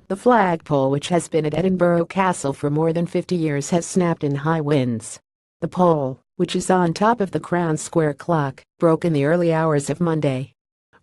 The flagpole, which has been at Edinburgh Castle for more than 50 years, has snapped in high winds. The pole, which is on top of the Crown Square clock, broke in the early hours of Monday.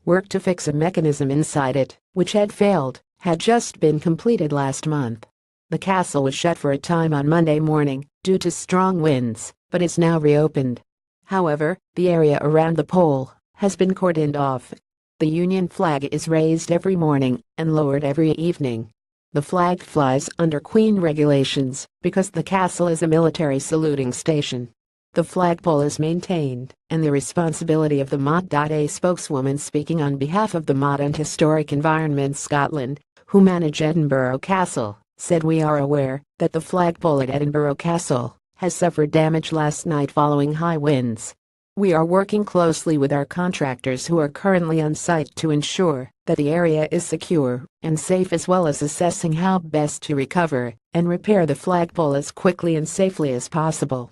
Work to fix a mechanism inside it, which had failed, had just been completed last month. The castle was shut for a time on Monday morning due to strong winds, but is now reopened. However, the area around the pole has been cordoned off. The Union flag is raised every morning and lowered every evening. The flag flies under Queen regulations because the castle is a military saluting station. The flagpole is maintained and the responsibility of the Mott.A spokeswoman speaking on behalf of the Mott and Historic Environment Scotland, who manage Edinburgh Castle, said, "We are aware that the flagpole at Edinburgh Castle has suffered damage last night following high winds. We are working closely with our contractors who are currently on site to ensure that the area is secure and safe, as well as assessing how best to recover and repair the flagpole as quickly and safely as possible."